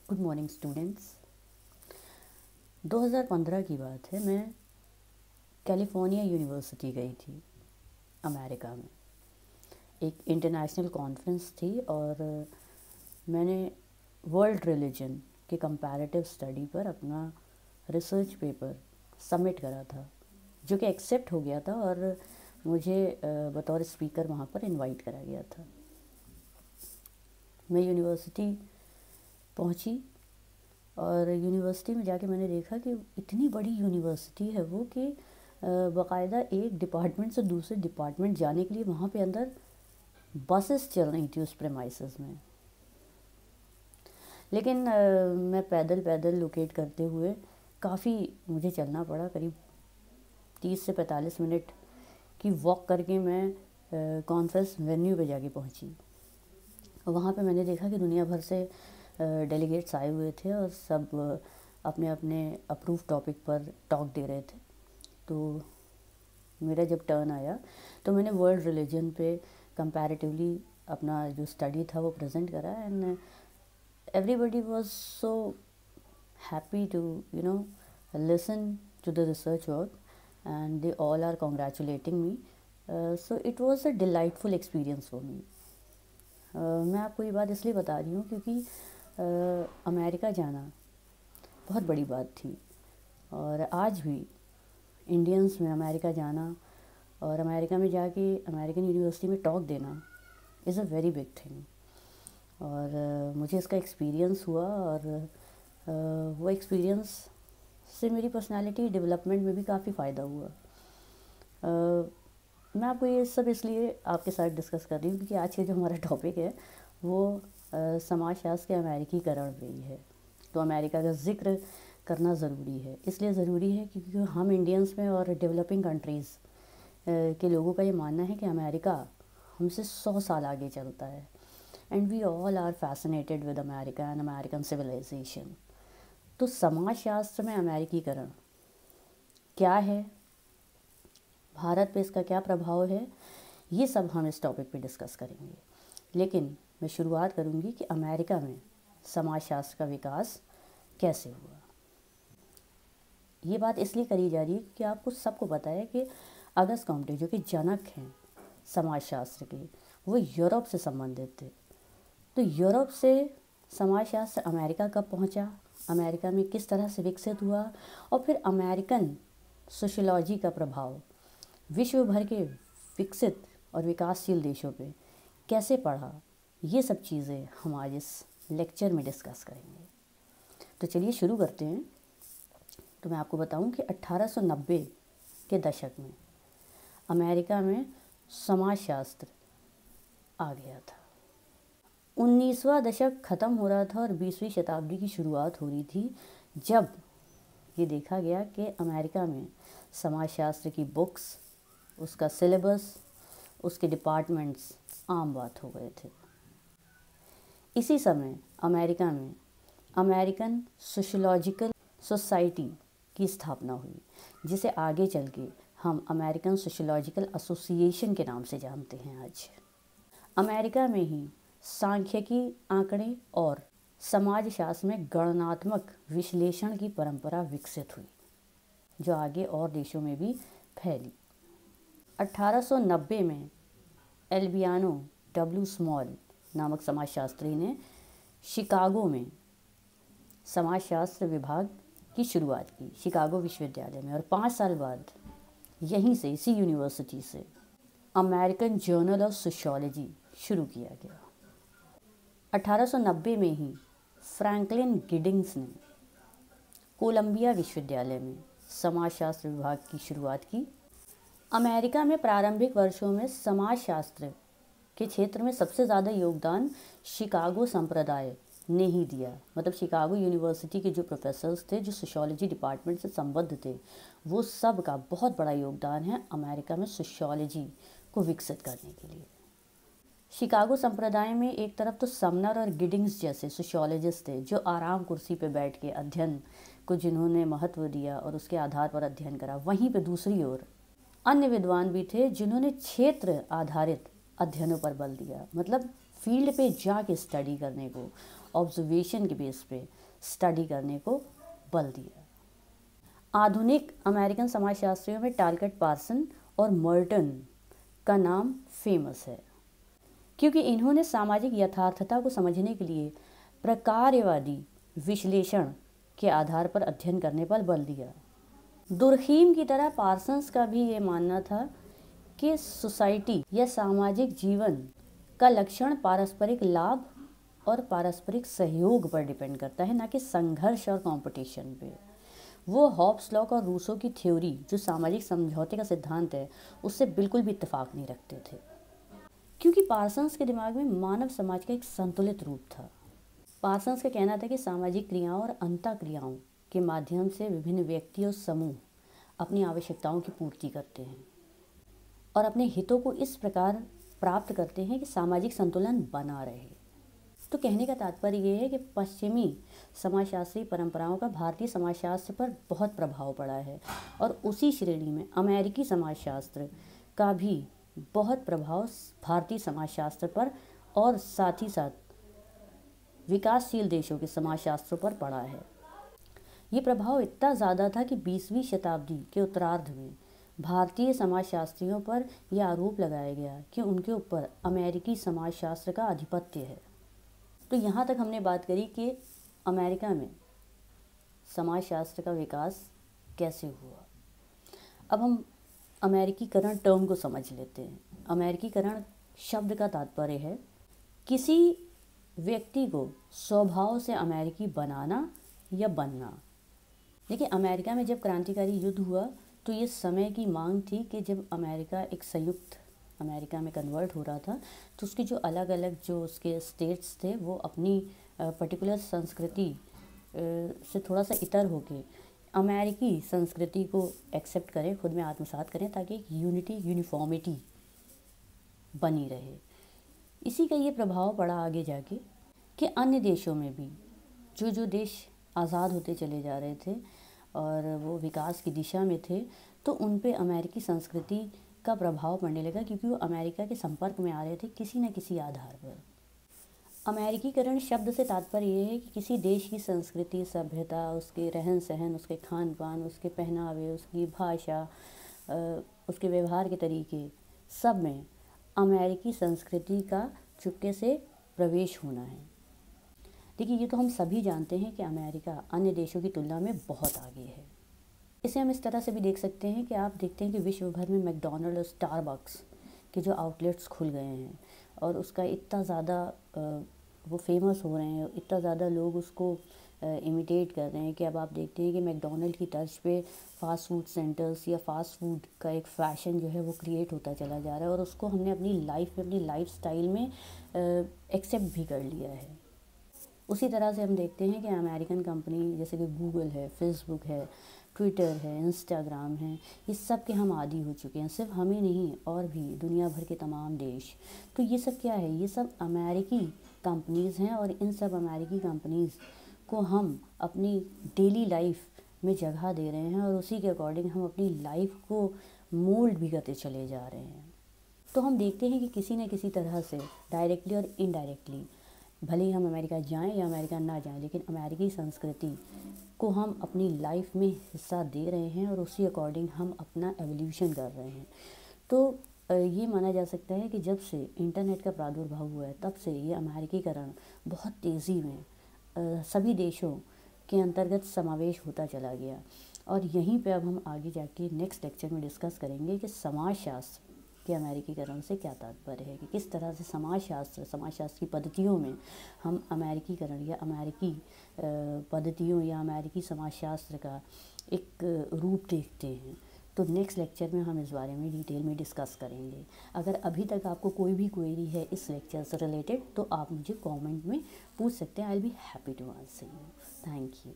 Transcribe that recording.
Good morning students. 2015 की बात है। मैं कैलिफोर्निया यूनिवर्सिटी गई थी अमेरिका में। एक इंटरनेशनल कॉन्फ्रेंस थी और मैंने वर्ल्ड रिलीजन के कंपैरेटिव स्टडी पर अपना रिसर्च पेपर सबमिट करा था, जो कि एक्सेप्ट हो गया था और मुझे बतौर स्पीकर वहाँ पर इनवाइट करा गया था। मैं यूनिवर्सिटी पहुँची और यूनिवर्सिटी में जाके मैंने देखा कि इतनी बड़ी यूनिवर्सिटी है वो कि बाकायदा एक डिपार्टमेंट से दूसरे डिपार्टमेंट जाने के लिए वहाँ पे अंदर बसेस चल रही थी उस प्रेमाइसेस में। लेकिन मैं पैदल पैदल लोकेट करते हुए काफ़ी मुझे चलना पड़ा, करीब 30 से 45 मिनट की वॉक करके मैं कॉन्फ्रेंस वेन्यू पे जाके पहुँची। वहाँ पे मैंने देखा कि दुनिया भर से डेलीगेट्स आए हुए थे और सब अपने अपने अप्रूव टॉपिक पर टॉक दे रहे थे। तो मेरा जब टर्न आया तो मैंने वर्ल्ड रिलीजन पे कंपैरेटिवली अपना जो स्टडी था वो प्रेजेंट करा and everybody was so happy to listen to the research work and they all are congratulating me. So it was a delightful experience for me. मैं आपको ये बात इसलिए बता रही हूँ क्योंकि अमेरिका जाना बहुत बड़ी बात थी और आज भी इंडियंस में अमेरिका जाना और अमेरिका में जाके अमेरिकन यूनिवर्सिटी में टॉक देना is a very big thing. और मुझे इसका एक्सपीरियंस हुआ और वो एक्सपीरियंस से मेरी पर्सनालिटी डेवलपमेंट में भी काफ़ी फ़ायदा हुआ। मैं आपको ये सब इसलिए आपके साथ डिस्कस कर रही हूँ क्योंकि आज के जो हमारा टॉपिक है वो समाजशास्त्र के अमेरिकीकरण पे ही है। तो अमेरिका का जिक्र करना ज़रूरी है, इसलिए ज़रूरी है क्योंकि हम इंडियंस में और डेवलपिंग कंट्रीज़ के लोगों का ये मानना है कि अमेरिका हमसे 100 साल आगे चलता है and we all are fascinated with America and American civilization. तो समाजशास्त्र में अमेरिकीकरण क्या है, भारत पे इसका क्या प्रभाव है, ये सब हम इस टॉपिक पे डिस्कस करेंगे। लेकिन मैं शुरुआत करूँगी कि अमेरिका में समाजशास्त्र का विकास कैसे हुआ। ये बात इसलिए करी जा रही है क्योंकि आपको सबको पता है कि अगस्त कॉम्टे जो कि जनक हैं समाजशास्त्र के, वो यूरोप से संबंधित थे। तो यूरोप से समाजशास्त्र अमेरिका कब पहुंचा, अमेरिका में किस तरह से विकसित हुआ और फिर अमेरिकन सोशियोलॉजी का प्रभाव विश्व भर के विकसित और विकासशील देशों पे कैसे पड़ा, ये सब चीज़ें हम आज इस लेक्चर में डिस्कस करेंगे। तो चलिए शुरू करते हैं। तो मैं आपको बताऊं कि 1890 के दशक में अमेरिका में समाजशास्त्र आ गया था। 19वां दशक ख़त्म हो रहा था और 20वीं शताब्दी की शुरुआत हो रही थी, जब ये देखा गया कि अमेरिका में समाजशास्त्र की बुक्स, उसका सिलेबस, उसके डिपार्टमेंट्स आम बात हो गए थे। इसी समय अमेरिका में अमेरिकन सोशियोलॉजिकल सोसाइटी की स्थापना हुई, जिसे आगे चल के हम अमेरिकन सोशियोलॉजिकल एसोसिएशन के नाम से जानते हैं। आज अमेरिका में ही सांख्यिकी, आंकड़े और समाजशास्त्र में गणनात्मक विश्लेषण की परंपरा विकसित हुई, जो आगे और देशों में भी फैली। 1890 में एल्बियानो डब्ल्यू स्मॉल नामक समाजशास्त्री ने शिकागो में समाजशास्त्र विभाग की शुरुआत की, शिकागो विश्वविद्यालय में। और 5 साल बाद यहीं से, इसी यूनिवर्सिटी से, अमेरिकन जर्नल ऑफ सोशियोलॉजी शुरू किया गया। 1890 में ही फ्रैंकलिन गिडिंग्स ने कोलंबिया विश्वविद्यालय में समाजशास्त्र विभाग की शुरुआत की। अमेरिका में प्रारंभिक वर्षों में समाजशास्त्र के क्षेत्र में सबसे ज़्यादा योगदान शिकागो संप्रदाय ने ही दिया। मतलब शिकागो यूनिवर्सिटी के जो प्रोफेसर्स थे, जो सोशियोलॉजी डिपार्टमेंट से संबद्ध थे, वो सब का बहुत बड़ा योगदान है अमेरिका में सोशियोलॉजी को विकसित करने के लिए। शिकागो संप्रदाय में एक तरफ तो समनर और गिडिंग्स जैसे सोशियोलॉजिस्ट थे, जो आराम कुर्सी पर बैठ के अध्ययन को जिन्होंने महत्व दिया और उसके आधार पर अध्ययन करा। वहीं पे दूसरी ओर अन्य विद्वान भी थे जिन्होंने क्षेत्र आधारित अध्ययनों पर बल दिया, मतलब फील्ड पे जाके स्टडी करने को ऑब्जर्वेशन के बेस पे स्टडी करने को बल दिया। आधुनिक अमेरिकन समाजशास्त्रियों में टालकट पार्सन और मर्टन का नाम फेमस है, क्योंकि इन्होंने सामाजिक यथार्थता को समझने के लिए प्रकारवादी विश्लेषण के आधार पर अध्ययन करने पर बल दिया। दुर्खीम की तरह पार्सन्स का भी ये मानना था कि सोसाइटी या सामाजिक जीवन का लक्षण पारस्परिक लाभ और पारस्परिक सहयोग पर डिपेंड करता है, ना कि संघर्ष और कंपटीशन पे। वो हॉब्स लॉक और रूसो की थ्योरी जो सामाजिक समझौते का सिद्धांत है उससे बिल्कुल भी इत्तेफाक नहीं रखते थे, क्योंकि पार्सन्स के दिमाग में मानव समाज का एक संतुलित रूप था। पार्सन्स का कहना था कि सामाजिक क्रियाओं और अंतःक्रियाओं के माध्यम से विभिन्न व्यक्ति और समूह अपनी आवश्यकताओं की पूर्ति करते हैं और अपने हितों को इस प्रकार प्राप्त करते हैं कि सामाजिक संतुलन बना रहे। तो कहने का तात्पर्य ये है कि पश्चिमी समाजशास्त्री परंपराओं का भारतीय समाजशास्त्र पर बहुत प्रभाव पड़ा है और उसी श्रेणी में अमेरिकी समाजशास्त्र का भी बहुत प्रभाव भारतीय समाजशास्त्र पर और साथ ही साथ विकासशील देशों के समाजशास्त्रों पर पड़ा है। ये प्रभाव इतना ज़्यादा था कि 20वीं शताब्दी के उत्तरार्ध में भारतीय समाजशास्त्रियों पर यह आरोप लगाया गया कि उनके ऊपर अमेरिकी समाजशास्त्र का आधिपत्य है। तो यहाँ तक हमने बात करी कि अमेरिका में समाजशास्त्र का विकास कैसे हुआ। अब हम अमेरिकीकरण टर्म को समझ लेते हैं। अमेरिकीकरण शब्द का तात्पर्य है किसी व्यक्ति को स्वभाव से अमेरिकी बनाना या बनना। देखिए, अमेरिका में जब क्रांतिकारी युद्ध हुआ तो ये समय की मांग थी कि जब अमेरिका एक संयुक्त अमेरिका में कन्वर्ट हो रहा था तो उसके जो अलग अलग जो उसके स्टेट्स थे वो अपनी पर्टिकुलर संस्कृति से थोड़ा सा इतर होके अमेरिकी संस्कृति को एक्सेप्ट करें, खुद में आत्मसात करें, ताकि एक यूनिफॉर्मिटी बनी रहे। इसी का ये प्रभाव पड़ा आगे जाके कि अन्य देशों में भी जो देश आज़ाद होते चले जा रहे थे और वो विकास की दिशा में थे, तो उन पे अमेरिकी संस्कृति का प्रभाव पड़ने लगा, क्योंकि वो अमेरिका के संपर्क में आ रहे थे किसी न किसी आधार पर। अमेरिकीकरण शब्द से तात्पर्य ये है कि किसी देश की संस्कृति, सभ्यता, उसके रहन सहन, उसके खान पान, उसके पहनावे, उसकी भाषा, उसके व्यवहार के तरीके, सब में अमेरिकी संस्कृति का चुपके से प्रवेश होना है। देखिए, ये तो हम सभी जानते हैं कि अमेरिका अन्य देशों की तुलना में बहुत आगे है। इसे हम इस तरह से भी देख सकते हैं कि आप देखते हैं कि विश्व भर में मैकडॉनल्ड और स्टारबक्स के जो आउटलेट्स खुल गए हैं और उसका इतना ज़्यादा वो फेमस हो रहे हैं, इतना ज़्यादा लोग उसको इमिटेट कर रहे हैं कि अब आप देखते हैं कि मैकडॉनल्ड की तर्ज पे फ़ास्ट फूड सेंटर्स या फ़ास्ट फूड का एक फ़ैशन जो है वो क्रिएट होता चला जा रहा है और उसको हमने अपनी लाइफ में, अपनी लाइफ स्टाइल में एक्सेप्ट भी कर लिया है। उसी तरह से हम देखते हैं कि अमेरिकन कंपनी जैसे कि गूगल है, फेसबुक है, ट्विटर है, इंस्टाग्राम है, ये सब के हम आदी हो चुके हैं। सिर्फ हमें नहीं, और भी दुनिया भर के तमाम देश। तो ये सब क्या है? ये सब अमेरिकी कंपनीज़ हैं और इन सब अमेरिकी कंपनीज़ को हम अपनी डेली लाइफ में जगह दे रहे हैं और उसी के अकॉर्डिंग हम अपनी लाइफ को मोल्ड भी करते चले जा रहे हैं। तो हम देखते हैं कि किसी न किसी तरह से डायरेक्टली और इनडायरेक्टली, भले ही हम अमेरिका जाएं या अमेरिका ना जाएं, लेकिन अमेरिकी संस्कृति को हम अपनी लाइफ में हिस्सा दे रहे हैं और उसी अकॉर्डिंग हम अपना एवोल्यूशन कर रहे हैं। तो ये माना जा सकता है कि जब से इंटरनेट का प्रादुर्भाव हुआ है तब से ये अमेरिकीकरण बहुत तेज़ी में सभी देशों के अंतर्गत समावेश होता चला गया। और यहीं पे अब हम आगे जाके नेक्स्ट लेक्चर में डिस्कस करेंगे कि समाजशास्त्र के अमेरिकीकरण से क्या तात्पर्य है, कि किस तरह से समाजशास्त्र की पद्धतियों में हम अमेरिकीकरण या अमेरिकी पद्धतियों या अमेरिकी समाजशास्त्र का एक रूप देखते हैं। तो नेक्स्ट लेक्चर में हम इस बारे में डिटेल में डिस्कस करेंगे। अगर अभी तक आपको कोई भी क्वेरी है इस लेक्चर से रिलेटेड तो आप मुझे कमेंट में पूछ सकते हैं। I will be happy to answer you. Thank you.